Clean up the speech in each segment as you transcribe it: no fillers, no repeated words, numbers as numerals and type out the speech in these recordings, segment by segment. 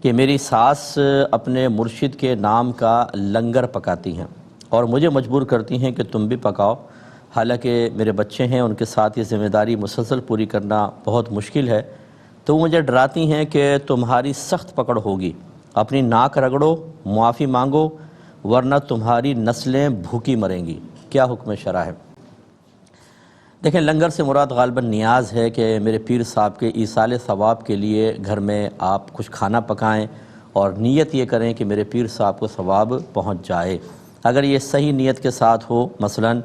کہ میری ساس اپنے مرشد کے نام کا لنگر پکاتی ہیں اور مجھے مجبور کرتی ہیں کہ تم بھی پکاؤ، حالانکہ میرے بچے ہیں، ان کے ساتھ یہ ذمہ داری مسلسل پوری کرنا بہت مشکل ہے۔ تو وہ مجھے ڈراتی ہیں کہ تمہاری سخت پکڑ ہوگی، اپنی ناک رگڑو، معافی مانگو، ورنہ تمہاری نسلیں بھوکی مریں گی۔ کیا حکم شرع ہے؟ دیکھیں، لنگر سے مراد غالباً نیاز ہے کہ میرے پیر صاحب کے ایصال ثواب کے لیے گھر میں آپ کچھ کھانا پکائیں اور نیت یہ کریں کہ میرے پیر صاحب کو ثواب پہنچ جائے۔ اگر یہ صحیح نیت کے ساتھ ہو، مثلاً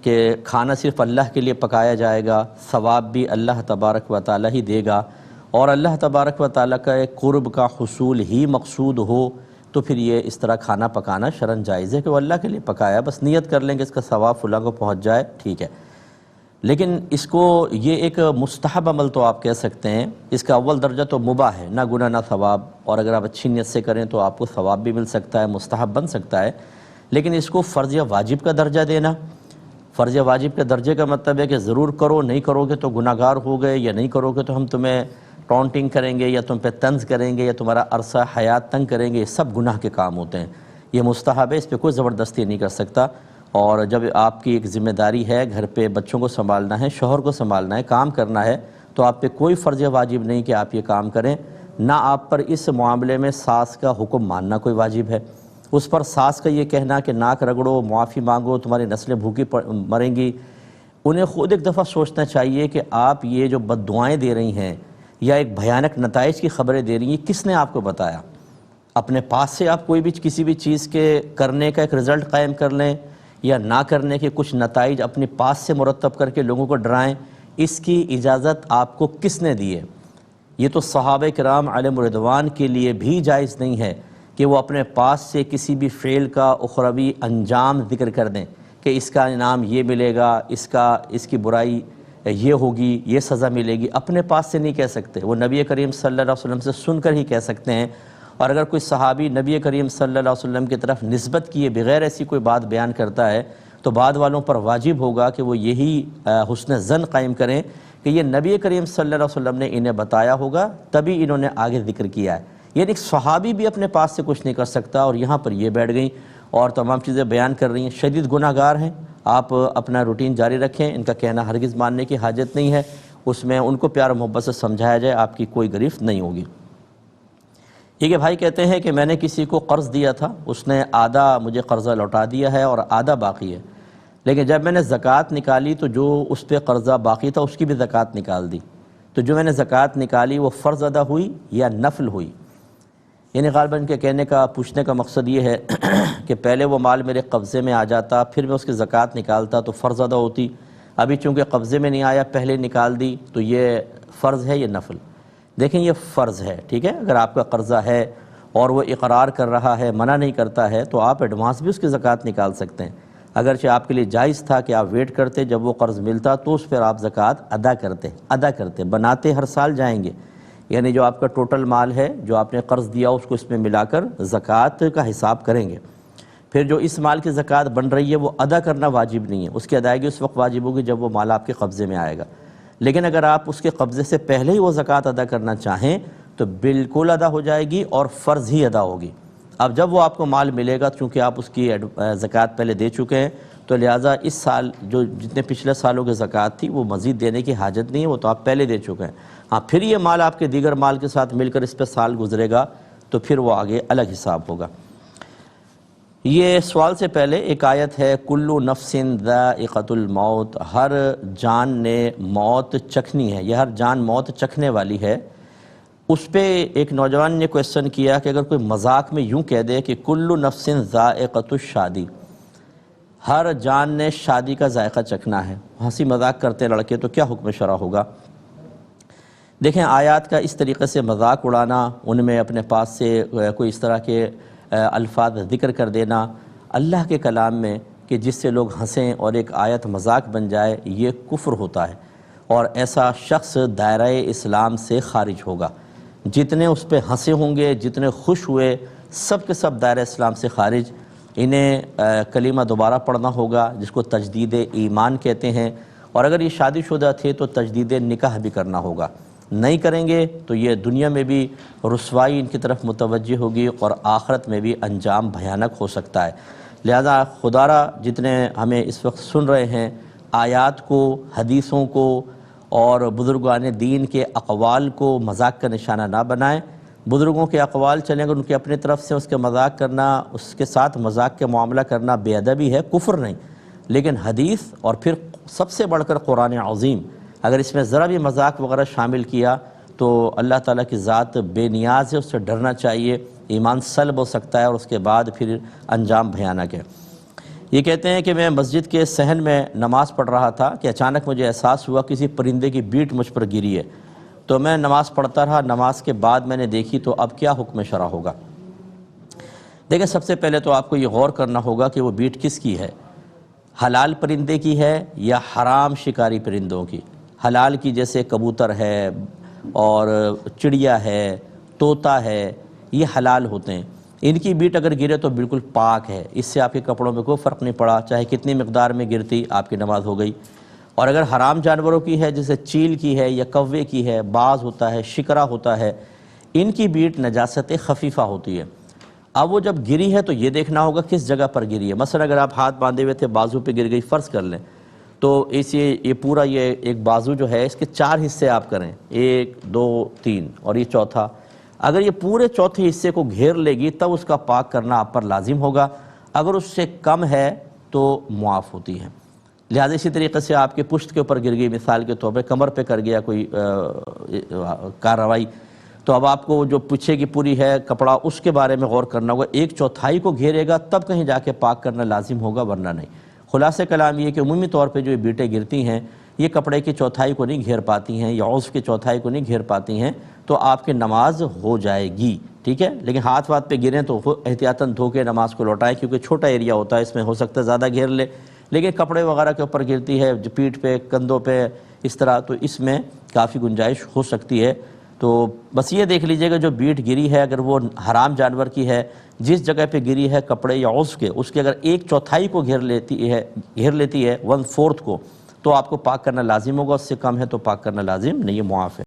کہ کھانا صرف اللہ کے لیے پکایا جائے گا، ثواب بھی اللہ تبارک و تعالی ہی دے گا، اور اللہ تبارک و تعالی کا قرب کا حصول ہی مقصود ہو، تو پھر یہ اس طرح کھانا پکانا شرعاً جائز ہے کہ وہ اللہ کے لیے پکایا، بس نیت کر لیں کہ اس کا ثواب فلاں کو پہنچ جائے، ٹھیک ہے۔ لیکن اس کو یہ ایک مستحب عمل تو آپ کہہ سکتے ہیں، اس کا اول درجہ تو مباح ہے، نہ گناہ نہ ثواب، اور اگر آپ اچھی نیت سے کریں تو آپ کو ثواب بھی مل سکتا ہے، مستحب بن سکتا ہے۔ لیکن اس کو فرض یا واجب کا درجہ دینا، فرض یا واجب کے درجے کا مطلب ہے کہ ضرور کرو، نہیں کرو گے تو گناہ گار ہو گئے، یا نہیں کرو گے تو ہم تمہیں ٹونٹنگ کریں گے یا تم پہ طنز کریں گے یا تمہارا عرصہ حیات تنگ کریں گے، یہ سب گناہ کے کام ہوتے ہیں۔ یہ مستحب ہے، اس پہ کوئی زبردستی نہیں کر سکتا۔ اور جب آپ کی ایک ذمہ داری ہے، گھر پہ بچوں کو سنبھالنا ہے، شوہر کو سنبھالنا ہے، کام کرنا ہے، تو آپ پہ کوئی فرض واجب نہیں کہ آپ یہ کام کریں، نہ آپ پر اس معاملے میں ساس کا حکم ماننا کوئی واجب ہے۔ اس پر ساس کا یہ کہنا کہ ناک رگڑو، معافی مانگو، تمہاری نسلیں بھوکی مریں گی، انہیں خود ایک دفعہ سوچنا چاہیے کہ آپ یہ جو بد دعائیں دے رہی ہیں یا ایک بھیانک نتائج کی خبریں دے رہی ہیں، کس نے آپ کو بتایا؟ اپنے پاس سے آپ کوئی بھی کسی بھی چیز کے کرنے کا ایک رزلٹ قائم کر لیں یا نہ کرنے کے کچھ نتائج اپنے پاس سے مرتب کر کے لوگوں کو ڈرائیں، اس کی اجازت آپ کو کس نے دی ہے؟ یہ تو صحابہ کرام علیہم رضوان کے لیے بھی جائز نہیں ہے کہ وہ اپنے پاس سے کسی بھی فعل کا اخروی انجام ذکر کر دیں کہ اس کا انعام یہ ملے گا، اس کی برائی یہ ہوگی، یہ سزا ملے گی۔ اپنے پاس سے نہیں کہہ سکتے، وہ نبی کریم صلی اللہ علیہ وسلم سے سن کر ہی کہہ سکتے ہیں۔ اور اگر کوئی صحابی نبی کریم صلی اللہ علیہ وسلم کی طرف نسبت کیے بغیر ایسی کوئی بات بیان کرتا ہے تو بعد والوں پر واجب ہوگا کہ وہ یہی حسن ظن قائم کریں کہ یہ نبی کریم صلی اللہ علیہ وسلم نے انہیں بتایا ہوگا، تبھی انہوں نے آگے ذکر کیا ہے۔ یعنی ایک صحابی بھی اپنے پاس سے کچھ نہیں کر سکتا، اور یہاں پر یہ بیٹھ گئیں اور تمام چیزیں بیان کر رہی ہیں۔ شدید گناہ گار ہیں، آپ اپنا روٹین جاری رکھیں، ان کا کہنا ہرگز ماننے کی حاجت نہیں ہے، اس میں ان کو پیار و محبت سے سمجھایا جائے، آپ کی کوئی گرفت نہیں ہوگی۔ ٹھیک ہے، بھائی کہتے ہیں کہ میں نے کسی کو قرض دیا تھا، اس نے آدھا مجھے قرضہ لوٹا دیا ہے اور آدھا باقی ہے، لیکن جب میں نے زکوٰۃ نکالی تو جو اس پہ قرضہ باقی تھا اس کی بھی زکوٰۃ نکال دی، تو جو میں نے زکوٰۃ نکالی وہ فرض ادا ہوئی یا نفل ہوئی؟ یعنی غالباً کے کہنے کا پوچھنے کا مقصد یہ ہے کہ پہلے وہ مال میرے قبضے میں آ جاتا، پھر میں اس کی زکوٰۃ نکالتا تو فرض ادا ہوتی، ابھی چونکہ قبضے میں نہیں آیا، پہلے نکال دی، تو یہ فرض ہے یا نفل؟ دیکھیں، یہ فرض ہے، ٹھیک ہے۔ اگر آپ کا قرضہ ہے اور وہ اقرار کر رہا ہے، منع نہیں کرتا ہے، تو آپ ایڈوانس بھی اس کی زکوٰۃ نکال سکتے ہیں۔ اگرچہ آپ کے لیے جائز تھا کہ آپ ویٹ کرتے، جب وہ قرض ملتا تو اس پر آپ زکوٰۃ ادا کرتے، بناتے ہر سال جائیں گے، یعنی جو آپ کا ٹوٹل مال ہے جو آپ نے قرض دیا اس کو اس میں ملا کر زکوٰۃ کا حساب کریں گے۔ پھر جو اس مال کی زکوٰۃ بن رہی ہے وہ ادا کرنا واجب نہیں ہے، اس کی ادائیگی اس وقت واجب ہوگی جب وہ مال آپ کے قبضے میں آئے گا۔ لیکن اگر آپ اس کے قبضے سے پہلے ہی وہ زکوٰۃ ادا کرنا چاہیں تو بالکل ادا ہو جائے گی اور فرض ہی ادا ہوگی۔ اب جب وہ آپ کو مال ملے گا، چونکہ آپ اس کی زکوٰۃ پہلے دے چکے ہیں، تو لہٰذا اس سال جو جتنے پچھلے سالوں کی زکوٰۃ تھی وہ مزید دینے کی حاجت نہیں ہے، وہ تو آپ پہلے دے چکے ہیں۔ ہاں، پھر یہ مال آپ کے دیگر مال کے ساتھ مل کر اس پہ سال گزرے گا تو پھر وہ آگے الگ حساب ہوگا۔ یہ سوال سے پہلے ایک آیت ہے، کلُّ نفس ذائقۃ الموت، ہر جان نے موت چکھنی ہے، یہ ہر جان موت چکھنے والی ہے۔ اس پہ ایک نوجوان نے کویسچن کیا کہ اگر کوئی مذاق میں یوں کہہ دے کہ کلُّ نفس ذائقۃ الشادی، ہر جان نے شادی کا ذائقہ چکھنا ہے، ہنسی مذاق کرتے لڑکے، تو کیا حکم شرع ہوگا؟ دیکھیں، آیات کا اس طریقے سے مذاق اڑانا، ان میں اپنے پاس سے کوئی اس طرح کے الفاظ ذکر کر دینا اللہ کے کلام میں کہ جس سے لوگ ہنسیں اور ایک آیت مذاق بن جائے، یہ کفر ہوتا ہے، اور ایسا شخص دائرہ اسلام سے خارج ہوگا۔ جتنے اس پہ ہنسے ہوں گے، جتنے خوش ہوئے، سب کے سب دائرہ اسلام سے خارج۔ انہیں کلمہ دوبارہ پڑھنا ہوگا جس کو تجدید ایمان کہتے ہیں، اور اگر یہ شادی شدہ تھے تو تجدید نکاح بھی کرنا ہوگا۔ نہیں کریں گے تو یہ دنیا میں بھی رسوائی ان کی طرف متوجہ ہوگی اور آخرت میں بھی انجام بھیانک ہو سکتا ہے۔ لہذا خدا را جتنے ہمیں اس وقت سن رہے ہیں، آیات کو، حدیثوں کو اور بزرگان دین کے اقوال کو مذاق کا نشانہ نہ بنائیں۔ بزرگوں کے اقوال چلیں اگر ان کے اپنے طرف سے اس کے مذاق کرنا، اس کے ساتھ مذاق کے معاملہ کرنا بے ادبی ہے، کفر نہیں، لیکن حدیث اور پھر سب سے بڑھ کر قرآن عظیم اگر اس میں ذرا بھی مذاق وغیرہ شامل کیا تو اللہ تعالیٰ کی ذات بے نیاز ہے، اس سے ڈرنا چاہیے، ایمان سلب ہو سکتا ہے اور اس کے بعد پھر انجام بھیانک ہے۔ یہ کہتے ہیں کہ میں مسجد کے صحن میں نماز پڑھ رہا تھا کہ اچانک مجھے احساس ہوا کسی پرندے کی بیٹ مجھ پر گری ہے، تو میں نماز پڑھتا رہا، نماز کے بعد میں نے دیکھی تو اب کیا حکم شرع ہوگا؟ دیکھیں سب سے پہلے تو آپ کو یہ غور کرنا ہوگا کہ وہ بیٹ کس کی ہے، حلال پرندے کی ہے یا حرام شکاری پرندوں کی؟ حلال کی جیسے کبوتر ہے اور چڑیا ہے، طوطا ہے، یہ حلال ہوتے ہیں، ان کی بیٹ اگر گرے تو بالکل پاک ہے، اس سے آپ کے کپڑوں میں کوئی فرق نہیں پڑا، چاہے کتنی مقدار میں گرتی آپ کی نماز ہو گئی۔ اور اگر حرام جانوروں کی ہے جیسے چیل کی ہے یا کوے کی ہے، باز ہوتا ہے، شکرا ہوتا ہے، ان کی بیٹ نجاست خفیفہ ہوتی ہے۔ اب وہ جب گری ہے تو یہ دیکھنا ہوگا کس جگہ پر گری ہے۔ مثلا اگر آپ ہاتھ باندھے ہوئے تھے، بازو پہ گر گئی، فرض کر لیں، تو یہ پورا یہ ایک بازو جو ہے اس کے 4 حصے آپ کریں، 1 2 3 اور یہ چوتھا، اگر یہ پورے چوتھے حصے کو گھیر لے گی تب اس کا پاک کرنا آپ پر لازم ہوگا، اگر اس سے کم ہے تو معاف ہوتی ہے۔ لہذا اسی طریقے سے آپ کے پشت کے اوپر گر گئی، مثال کے طور پہ کمر پہ کر گیا کوئی کارروائی، تو اب آپ کو جو پیچھے کی پوری ہے کپڑا اس کے بارے میں غور کرنا ہوگا، 1/4 کو گھیرے گا تب کہیں جا کے پاک کرنا لازم ہوگا، ورنہ نہیں۔ خلاصہ کلام یہ کہ عمومی طور پہ جو یہ بیٹیں گرتی ہیں یہ کپڑے کی چوتھائی کو نہیں گھیر پاتی ہیں یا عضو کی چوتھائی کو نہیں گھیر پاتی ہیں، تو آپ کی نماز ہو جائے گی، ٹھیک ہے۔ لیکن ہاتھ وات پہ گریں تو احتیاطاً دھو کے نماز کو لوٹائیں، کیونکہ چھوٹا ایریا ہوتا ہے، اس میں ہو سکتا ہے زیادہ گھیر لے، لیکن کپڑے وغیرہ کے اوپر گرتی ہے، پیٹھ پہ، کندھوں پہ، اس طرح، تو اس میں کافی گنجائش ہو سکتی ہے۔ تو بس یہ دیکھ لیجئے گا جو بیٹ گری ہے اگر وہ حرام جانور کی ہے، جس جگہ پہ گری ہے کپڑے یا عضو کے، اس کے اگر 1/4 کو گھیر لیتی ہے 1/4 کو، تو آپ کو پاک کرنا لازم ہوگا، اس سے کم ہے تو پاک کرنا لازم نہیں ہے، معاف ہے۔